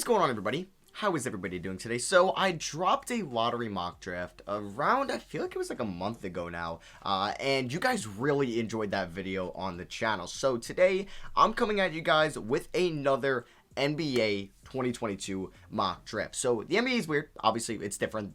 going on, everybody? How is everybody doing today? So I dropped a lottery mock draft around, I feel like it was like a month ago now, and you guys really enjoyed that video on the channel. So today I'm coming at you guys with another NBA 2022 mock draft. So the NBA is weird. Obviously, it's different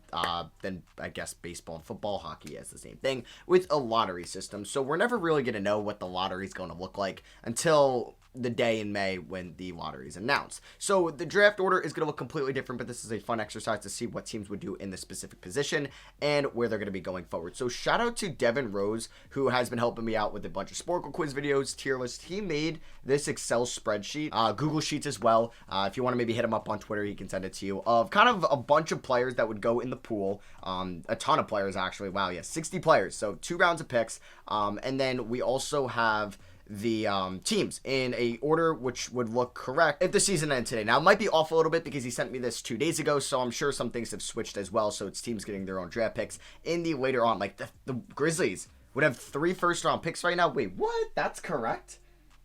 than, I guess, baseball and football. Hockey has the same thing with a lottery system. So we're never really going to know what the lottery is going to look like until the day in May when the lottery is announced. So the draft order is going to look completely different, but this is a fun exercise to see what teams would do in the specific position and where they're going to be going forward. So shout out to Devin Rose, who has been helping me out with a bunch of Sporkle quiz videos, tier list. He made this Excel spreadsheet, Google Sheets as well. If you want to maybe hit him up on Twitter, he can send it to you, of kind of a bunch of players that would go in the pool. A ton of players, actually. Wow, yeah, 60 players. So 2 rounds of picks. And then we also have the teams in a order which would look correct if the season ended today. Now, it might be off a little bit because he sent me this 2 days ago, so I'm sure some things have switched as well, so it's teams getting their own draft picks in the later on. Like, the Grizzlies would have 3 first-round picks right now. Wait, what? That's correct?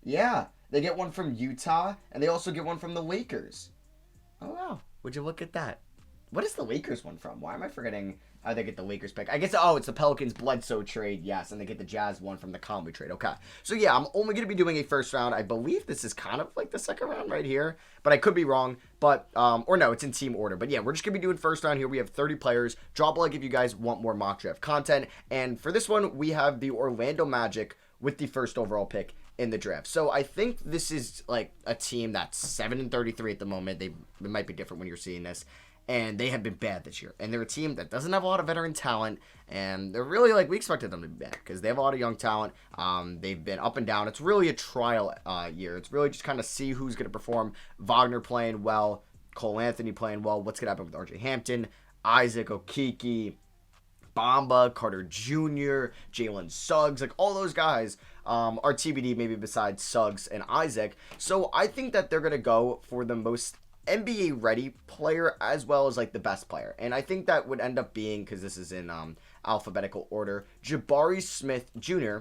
Yeah, they get one from Utah, and they also get one from the Lakers. Oh, wow. Would you look at that? What is the Lakers one from? Why am I forgetting how they get the Lakers pick? I guess, it's the Pelicans Bledsoe trade, yes, and they get the Jazz one from the Conley trade. Okay, so yeah, I'm only going to be doing a first round. I believe this is kind of like the second round right here, but I could be wrong, but, or no, it's in team order. But yeah, we're just going to be doing first round here. We have 30 players. Drop a like if you guys want more mock draft content, and for this one, we have the Orlando Magic with the first overall pick in the draft. So I think this is like a team that's 7-33 at the moment. It might be different when you're seeing this. And they have been bad this year. And they're a team that doesn't have a lot of veteran talent. And they're really, we expected them to be bad because they have a lot of young talent. They've been up and down. It's really a trial year. It's really just kind of see who's going to perform. Wagner playing well. Cole Anthony playing well. What's going to happen with RJ Hampton, Isaac Okeke, Bamba, Carter Jr., Jalen Suggs. Like, all those guys are TBD, maybe besides Suggs and Isaac. So I think that they're going to go for the most NBA ready player as well as like the best player, and I think that would end up being, because this is in alphabetical order, Jabari Smith Jr.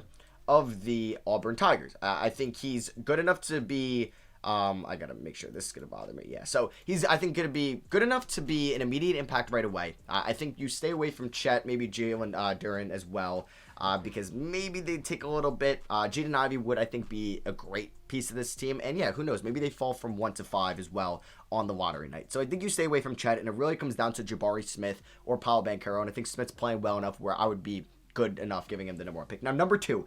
of the Auburn Tigers. I think he's good enough to be I gotta make sure this is gonna bother me. Yeah, so he's, I think, gonna be good enough to be an immediate impact right away. I think you stay away from Chet, maybe Jalen Duren as well, because maybe they take a little bit. Jaden Ivey would, I think, be a great piece of this team, and yeah, who knows? Maybe they fall from 1 to 5 as well on the lottery night. So I think you stay away from Chet, and it really comes down to Jabari Smith or Paolo Banchero, and I think Smith's playing well enough where I would be good enough giving him the number 1 pick. Now, number 2.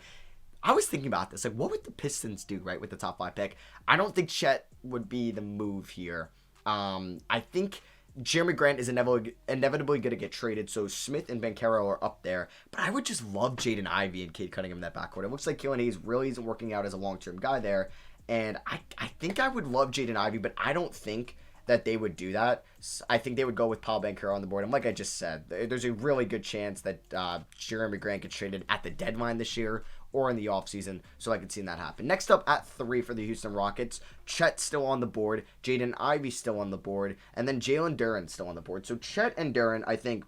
I was thinking about this. Like, what would the Pistons do, right, with the top 5 pick? I don't think Chet would be the move here. I think Jeremy Grant is inevitably going to get traded, so Smith and Banchero are up there. But I would just love Jaden Ivey and Cade Cunningham in that backcourt. It looks like Killian Hayes really isn't working out as a long-term guy there. And I think I would love Jaden Ivey, but I don't think that they would do that. I think they would go with Paolo Banchero on the board. And like I just said, there's a really good chance that Jeremy Grant gets traded at the deadline this year or in the offseason, so I could see that happen. Next up at 3 for the Houston Rockets, Chet's still on the board, Jaden Ivey still on the board, and then Jalen Duren still on the board. So Chet and Duren, I think,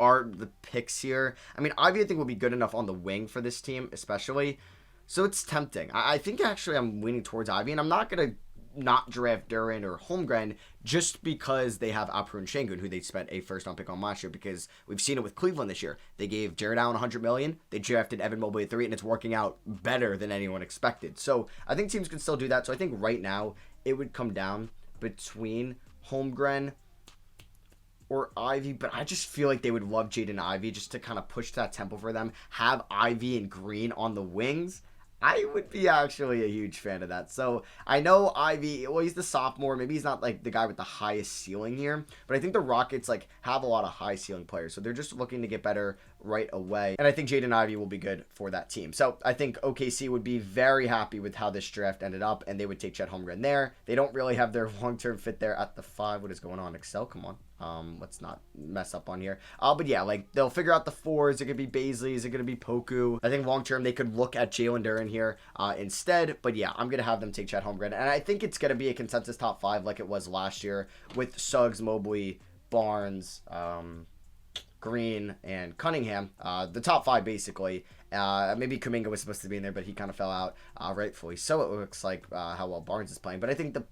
are the picks here. I mean, Ivey, I think, will be good enough on the wing for this team, especially. So it's tempting. I think, actually, I'm leaning towards Ivey, and I'm not going to not draft Duren or Holmgren just because they have Alperen Şengün, who they spent a first-round pick on last year, because we've seen it with Cleveland this year. They gave Jared Allen $100 million. They drafted Evan Mobley at 3, and it's working out better than anyone expected. So I think teams can still do that. So I think right now it would come down between Holmgren or Ivey, but I just feel like they would love Jaden Ivey just to kind of push that tempo for them. Have Ivey and Green on the wings. I would be actually a huge fan of that. So I know Ivey, well, he's the sophomore. Maybe he's not like the guy with the highest ceiling here, but I think the Rockets have a lot of high ceiling players. So they're just looking to get better right away. And I think Jaden Ivey will be good for that team. So I think OKC would be very happy with how this draft ended up, and they would take Chet Holmgren there. They don't really have their long-term fit there at the 5. What is going on, Excel? Come on. Let's not mess up on here. But yeah, they'll figure out the 4. Is it going to be Baisley? Is it going to be Poku? I think long-term they could look at Jalen Duren here instead. But yeah, I'm going to have them take Chet Holmgren. And I think it's going to be a consensus top 5 like it was last year with Suggs, Mobley, Barnes, Green, and Cunningham. The top 5 basically. Maybe Kuminga was supposed to be in there, but he kind of fell out, rightfully so. It looks like how well Barnes is playing. But I think the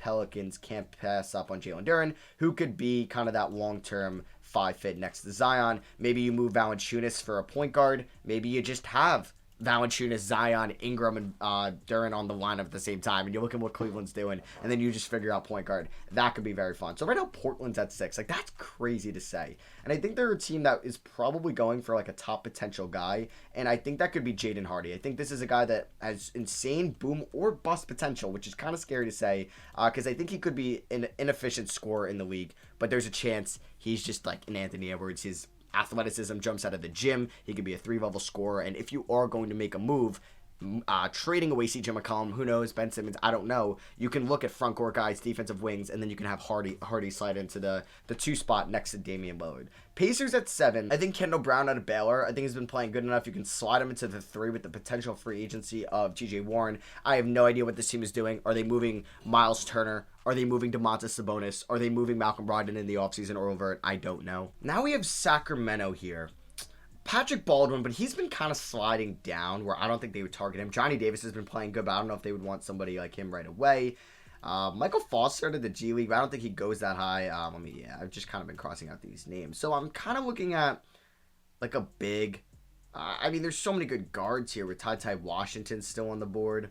Pelicans can't pass up on Jalen Duren, who could be kind of that long-term 5 fit next to Zion. Maybe you move Valanciunas for a point guard. Maybe you just have Valanciunas, Zion, Ingram, and Duren on the lineup at the same time, and you look at what Cleveland's doing, and then you just figure out point guard. That could be very fun. So right now, Portland's at 6. Like, that's crazy to say. And I think they're a team that is probably going for, like, a top potential guy, and I think that could be Jaden Hardy. I think this is a guy that has insane boom or bust potential, which is kind of scary to say, because I think he could be an inefficient scorer in the league, but there's a chance he's just like an Anthony Edwards. His athleticism jumps out of the gym. He could be a 3-level scorer. And if you are going to make a move, trading away CJ McCollum, who knows, Ben Simmons, I don't know. You can look at front court guys, defensive wings, and then you can have Hardy slide into the 2 spot next to Damian Lillard. Pacers at 7. I think Kendall Brown out of Baylor, I think he's been playing good enough. You can slide him into the 3 with the potential free agency of TJ Warren. I have no idea what this team is doing. Are they moving Miles Turner? Are they moving Domantas Sabonis? Are they moving Malcolm Brogdon in the offseason or Levert? I don't know. Now we have Sacramento here. Patrick Baldwin, but he's been kind of sliding down where I don't think they would target him. Johnny Davis has been playing good, but I don't know if they would want somebody like him right away. Michael Foster to the G League, but I don't think he goes that high. I've just kind of been crossing out these names. So I'm kind of looking at like a big, there's so many good guards here with Ty Washington still on the board.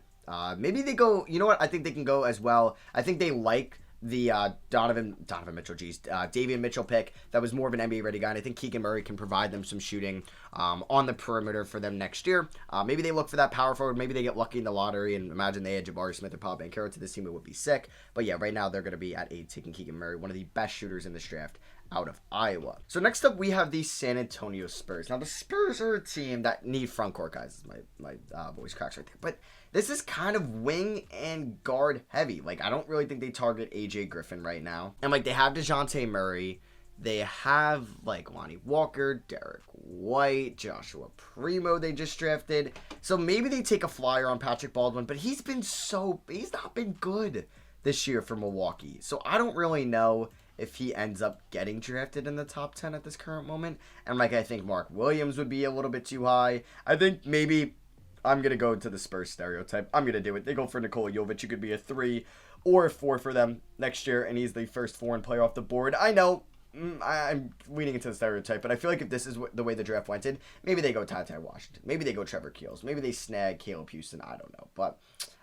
Maybe they go, you know what? I think they can go as well. I think they like the Davion Mitchell pick. That was more of an NBA ready guy, and I think Keegan Murray can provide them some shooting on the perimeter for them next year. Maybe they look for that power forward. Maybe they get lucky in the lottery and imagine they had Jabari Smith or Paul Banchero to this team. It would be sick. But yeah, right now they're going to be at 8 taking Keegan Murray, one of the best shooters in this draft out of Iowa. So next up we have the San Antonio Spurs. Now the Spurs are a team that need front court guys. My voice cracks right there. But this is kind of wing and guard heavy. Like, I don't really think they target AJ Griffin right now. And like, they have DeJounte Murray. They have like Lonnie Walker, Derek White, Joshua Primo they just drafted. So maybe they take a flyer on Patrick Baldwin, but he's not been good this year for Milwaukee. So I don't really know if he ends up getting drafted in the top 10 at this current moment. And like, I think Mark Williams would be a little bit too high. I think maybe I'm going to go to the Spurs stereotype. I'm going to do it. They go for Nikola Jovic. You could be a 3 or a 4 for them next year, and he's the first foreign player off the board. I know I'm leaning into the stereotype, but I feel like if this is the way the draft went in, maybe they go Ty Washington. Maybe they go Trevor Keels. Maybe they snag Caleb Houston. I don't know. But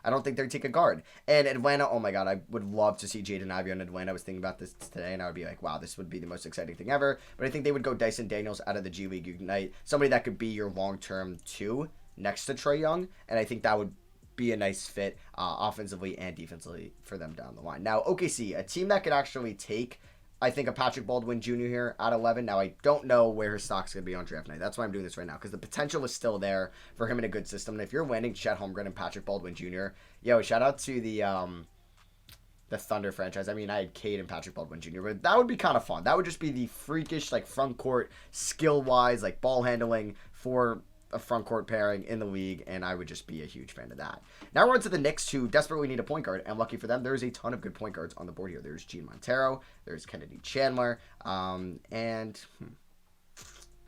I don't think they'd take a guard. And Atlanta, oh my God, I would love to see Jaden Ivey in Atlanta. I was thinking about this today, and I would be like, wow, this would be the most exciting thing ever. But I think they would go Dyson Daniels out of the G League Ignite. Somebody that could be your long-term 2 next to Trae Young. And I think that would be a nice fit offensively and defensively for them down the line. Now, OKC, a team that could actually take, I think, a Patrick Baldwin Jr. here at 11. Now, I don't know where his stock's going to be on draft night. That's why I'm doing this right now, because the potential is still there for him in a good system. And if you're landing Chet Holmgren and Patrick Baldwin Jr., shout out to the Thunder franchise. I mean, I had Cade and Patrick Baldwin Jr., but that would be kind of fun. That would just be the freakish, like, front court, skill-wise, like, ball handling for a front court pairing in the league, and I would just be a huge fan of that. Now we're on to the Knicks, who desperately need a point guard, and lucky for them, there's a ton of good point guards on the board here. There's Gene Montero, there's Kennedy Chandler, and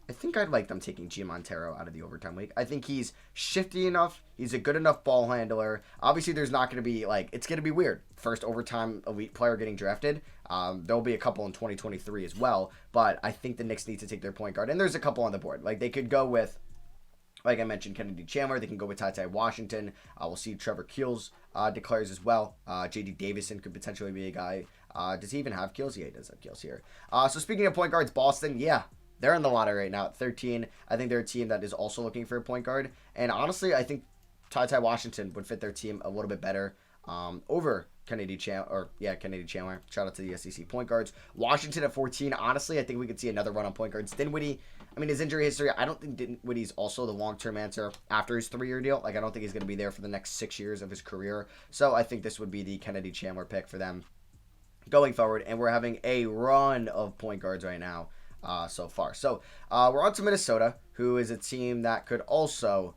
I think I'd like them taking Gene Montero out of the overtime league. I think he's shifty enough, he's a good enough ball handler. Obviously, there's not going to be, it's going to be weird. First overtime elite player getting drafted. There'll be a couple in 2023 as well, but I think the Knicks need to take their point guard, and there's a couple on the board. Like, they could go with, like I mentioned, Kennedy Chandler. They can go with Ty Washington. We'll see Trevor Keels declares as well. J.D. Davison could potentially be a guy. Does he even have Keels? Yeah, he does have Keels here. So speaking of point guards, Boston, they're in the lottery right now at 13. I think they're a team that is also looking for a point guard. And honestly, I think Ty Washington would fit their team a little bit better over Kennedy Chandler. Shout out to the SEC point guards. Washington at 14. Honestly, I think we could see another run on point guards. Dinwiddie, his injury history, I don't think Dinwiddie's also the long-term answer after his 3-year deal. I don't think he's going to be there for the next 6 years of his career. So I think this would be the Kennedy Chandler pick for them going forward. And we're having a run of point guards right now so far. So we're on to Minnesota, who is a team that could also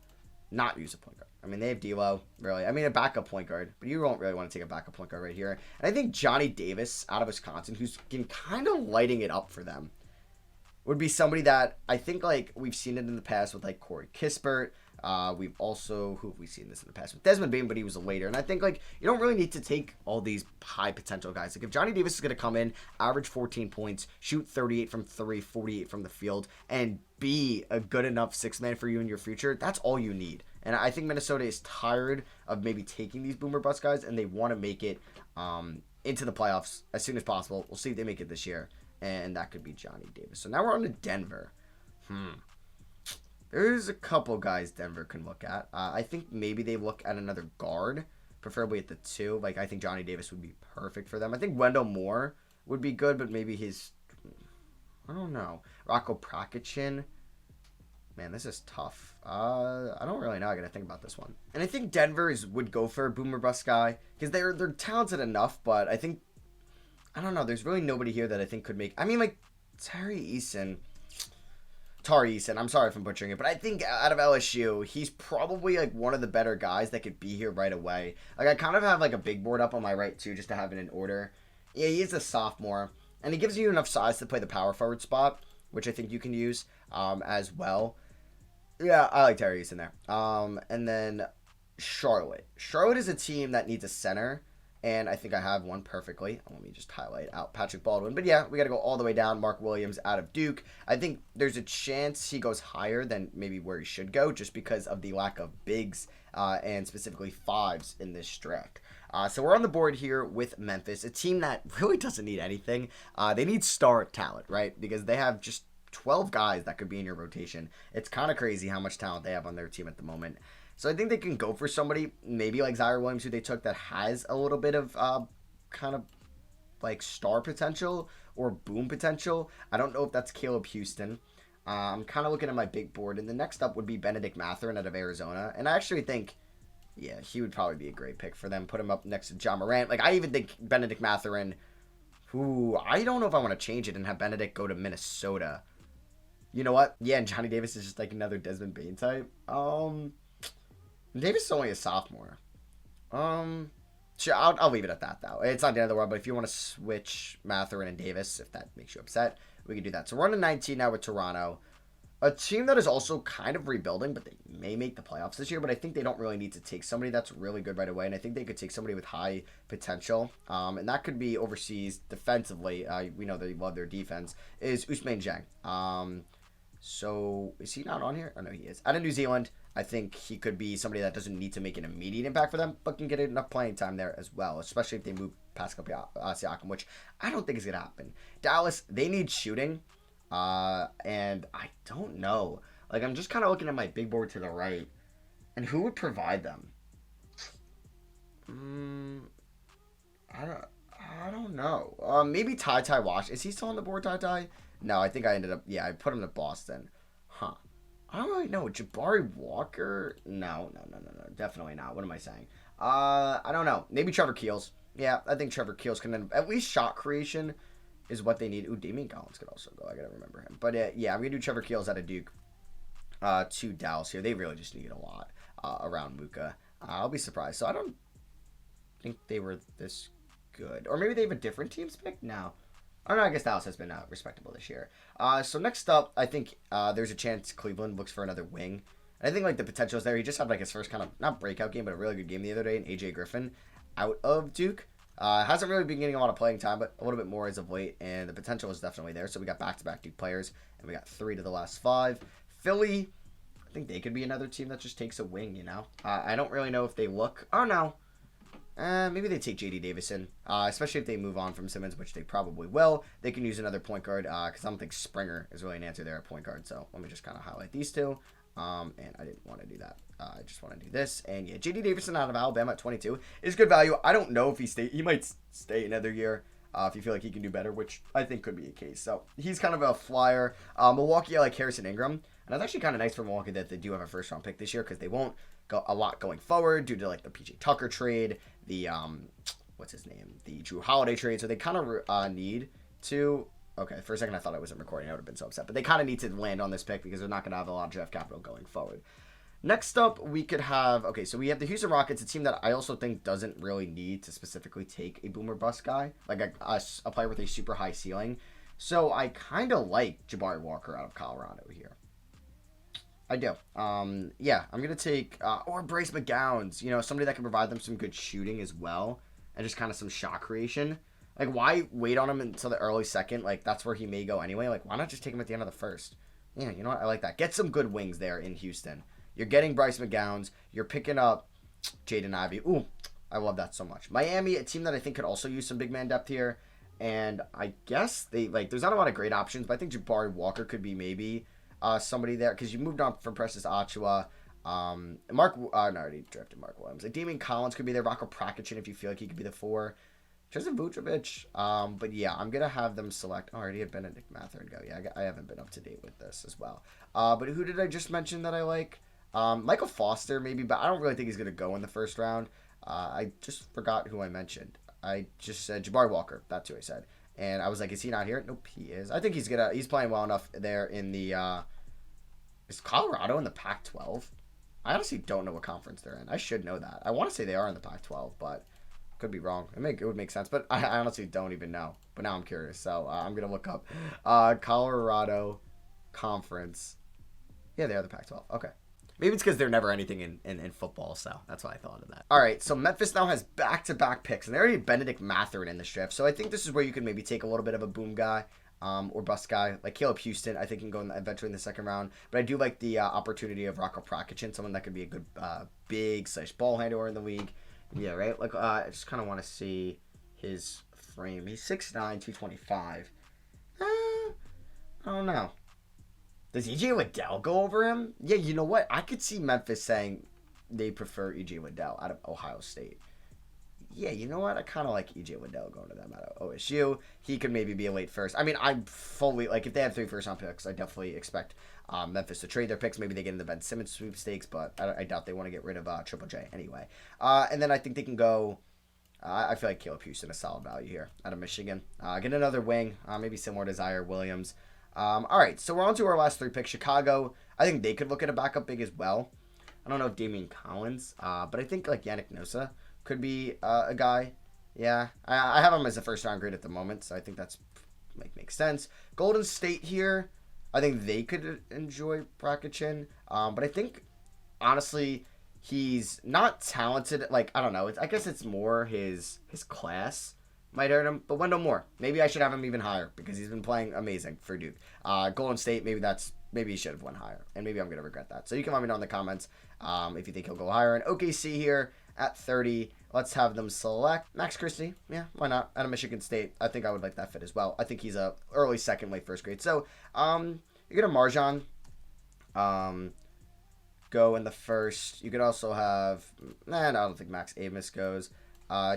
not use a point guard. They have D'Lo, really. A backup point guard, but you don't really want to take a backup point guard right here. And I think Johnny Davis out of Wisconsin, who's been kind of lighting it up for them, would be somebody that I think, we've seen it in the past with, Corey Kispert, We've also, who have we seen this in the past? With Desmond Bain, but he was later. And I think, like, you don't really need to take all these high potential guys. Like, if Johnny Davis is going to come in, average 14 points, shoot 38 from 3, 48 from the field, and be a good enough sixth man for you in your future, that's all you need. And I think Minnesota is tired of maybe taking these boomer bust guys, and they want to make it into the playoffs as soon as possible. We'll see if they make it this year. And that could be Johnny Davis. So now we're on to Denver. There's a couple guys Denver can look at. I think maybe they look at another guard, preferably at the 2. Like, I think Johnny Davis would be perfect for them. I think Wendell Moore would be good, but maybe I don't know. Rocco Prakichin. Man, this is tough. I don't really know. I gotta think about this one. And I think Denver would go for a boomer bust guy because they're talented enough, but I think, I don't know. There's really nobody here that I think could make. I mean, like Tari Eason, I'm sorry if I'm butchering it, but I think out of LSU, he's probably like one of the better guys that could be here right away. Like, I kind of have like a big board up on my right too, just to have it in order. Yeah, he is a sophomore, and he gives you enough size to play the power forward spot, which I think you can use as well. Yeah, I like Tari Eason there. And then Charlotte. Charlotte is a team that needs a center. And I think I have one perfectly. Let me just highlight out Patrick Baldwin. But yeah, we got to go all the way down. Mark Williams out of Duke. I think there's a chance he goes higher than maybe where he should go just because of the lack of bigs and specifically 5s in this draft. So we're on the board here with Memphis, a team that really doesn't need anything. They need star talent, right? Because they have just 12 guys that could be in your rotation. It's kind of crazy how much talent they have on their team at the moment. So I think they can go for somebody maybe like Zaire Williams, who they took, that has a little bit of kind of like star potential or boom potential. I don't know if that's Caleb Houston. I'm kind of looking at my big board. And the next up would be Benedict Mathurin out of Arizona. And I actually think, yeah, he would probably be a great pick for them. Put him up next to John Morant. Like, I even think Benedict Mathurin, who I don't know if I want to change it and have Benedict go to Minnesota. You know what? Yeah, and Johnny Davis is just like another Desmond Bain type. Davis is only a sophomore. Sure, I'll leave it at that, though. It's not the end of the world, but if you want to switch Mathurin and Davis, if that makes you upset, we can do that. So we're on to 19 now with Toronto. A team that is also kind of rebuilding, but they may make the playoffs this year, but I think they don't really need to take somebody that's really good right away, and I think they could take somebody with high potential, and that could be overseas defensively. We know they love their defense, is Ousmane Dieng. So is he not on here? Oh, no, he is. Out of New Zealand, I think he could be somebody that doesn't need to make an immediate impact for them, but can get enough playing time there as well, especially if they move Pascal Siakam, which I don't think is going to happen. Dallas, they need shooting, and I don't know. Like, I'm just kind of looking at my big board to the right, and who would provide them? I don't know. Maybe Ty Wash. Is he still on the board, Ty? No, I think I ended up, yeah, I put him to Boston. Huh. I don't really know. Jabari Walker? No. Definitely not. What am I saying? I don't know. Maybe Trevor Keels. Yeah, I think Trevor Keels can, at least shot creation is what they need. Ooh, Damian Collins could also go. I gotta remember him. But yeah, I'm gonna do Trevor Keels out of Duke to Dallas here. They really just need a lot around Luka. I'll be surprised. So I don't think they were this good. Or maybe they have a different team's pick? No. Oh, no, I guess Dallas has been respectable this year. So next up, I think there's a chance Cleveland looks for another wing. And I think, like, the potential is there. He just had, like, his first kind of, not breakout game, but a really good game the other day in A.J. Griffin out of Duke. Hasn't really been getting a lot of playing time, but a little bit more as of late. And the potential is definitely there. So we got back-to-back Duke players, and we got 3 to the last 5. Philly, I think they could be another team that just takes a wing, you know? I don't really know if they look. Oh, no. Maybe they take J.D. Davison, especially if they move on from Simmons, which they probably will. They can use another point guard because I don't think Springer is really an answer there at point guard. So let me just kind of highlight these two. And I didn't want to do that. I just want to do this. And yeah, J.D. Davison out of Alabama at 22 is good value. I don't know if he might stay another year if you feel like he can do better, which I think could be a case. So he's kind of a flyer. Milwaukee, I like Harrison Ingram. And it's actually kind of nice for Milwaukee that they do have a first round pick this year because they won't go a lot going forward due to like the PJ Tucker trade, the the Drew Holiday trade. So they kind of need to. Okay, for a second I thought I wasn't recording. I would have been so upset. But they kind of need to land on this pick because they're not going to have a lot of draft capital going forward. Next up, we could have, okay, so we have the Houston Rockets, a team that I also think doesn't really need to specifically take a boomer bust guy, like a player with a super high ceiling. So I kind of like Jabari Walker out of Colorado here. I do. Yeah, I'm gonna take or Bryce McGowan's. You know, somebody that can provide them some good shooting as well, and just kind of some shot creation. Like, why wait on him until the early second? Like, that's where he may go anyway. Like, why not just take him at the end of the first? Yeah, you know what? I like that. Get some good wings there in Houston. You're getting Bryce McGowan's. You're picking up Jaden Ivey. Ooh, I love that so much. Miami, a team that I think could also use some big man depth here. And I guess they, like, there's not a lot of great options, but I think Jabari Walker could be maybe somebody there because you moved on from Precious Achua. Mark, no, I already drafted Mark Williams. Like, Damian Collins could be there. Rocco Prakicin if you feel like he could be the 4. Tristan Vucevic. But yeah, I'm going to have them select. Oh, I already had Benedict Mathurin go. Yeah, I haven't been up to date with this as well. But who did I just mention that I like? Michael Foster, maybe, but I don't really think he's going to go in the first round. I just forgot who I mentioned. I just said Jabari Walker. That's who I said. And I was like, is he not here? Nope, he is. I think he's playing well enough there in the, is Colorado in the Pac-12? I honestly don't know what conference they're in. I should know that. I want to say they are in the Pac-12, but could be wrong. It would make sense, but I honestly don't even know. But now I'm curious, so I'm going to look up Colorado Conference. Yeah, they are the Pac-12. Okay. Maybe it's because they're never anything in football, so that's why I thought of that. All right, so Memphis now has back-to-back picks, and they already had Benedict Mathurin in this draft, so I think this is where you could maybe take a little bit of a boom guy or bust guy. Like Caleb Houston, I think can go eventually in the second round, but I do like the opportunity of Rocco Prakicin, someone that could be a good big/ball handler in the league. Yeah, right? Like, I just kind of want to see his frame. He's 6'9", 225. I don't know. Does E.J. Liddell go over him? Yeah, you know what? I could see Memphis saying they prefer E.J. Liddell out of Ohio State. Yeah, you know what? I kind of like E.J. Liddell going to them out of OSU. He could maybe be a late first. I mean, I'm fully, like, if they have 3 first-round picks, I definitely expect Memphis to trade their picks. Maybe they get in the Ben Simmons sweepstakes, but I doubt they want to get rid of Triple J anyway. And then I think they can go... I feel like Caleb Houston is solid value here out of Michigan. Get another wing, maybe similar to Zaire Williams. All right, so we're on to our last 3 picks. Chicago, I think they could look at a backup big as well. I don't know if Damian Collins, but I think like Yannick Nosa could be a guy. Yeah, I have him as a first-round grade at the moment, so I think that's makes sense. Golden State here, I think they could enjoy Prakicin, but I think, honestly, he's not talented. Like, I don't know. I guess it's more his class might hurt him, but Wendell Moore. Maybe I should have him even higher because he's been playing amazing for Duke. Golden State, maybe he should have went higher, and maybe I'm going to regret that. So you can let me know in the comments if you think he'll go higher. And OKC here at 30, let's have them select Max Christie. Yeah, why not? Out of Michigan State, I think I would like that fit as well. I think he's a early second, late first grade. So you're going to Marjan go in the first. You could also have, I don't think Max Amos goes.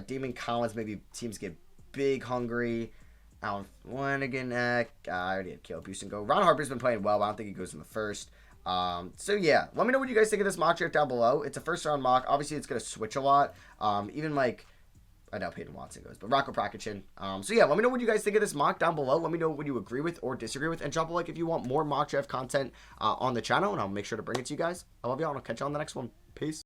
Damian Collins, maybe teams get big hungry. Alan Flanagan, I already had Caleb Houston go. Ron Harper's been playing well, but I don't think he goes in the first. So yeah, let me know what you guys think of this mock draft down below. It's a first round mock. Obviously, it's going to switch a lot. Even like, I doubt Peyton Watson goes, but Rocco Prakicin. So yeah, let me know what you guys think of this mock down below. Let me know what you agree with or disagree with, and drop a like if you want more mock draft content on the channel, and I'll make sure to bring it to you guys. I love y'all, and I'll catch you on the next one. Peace.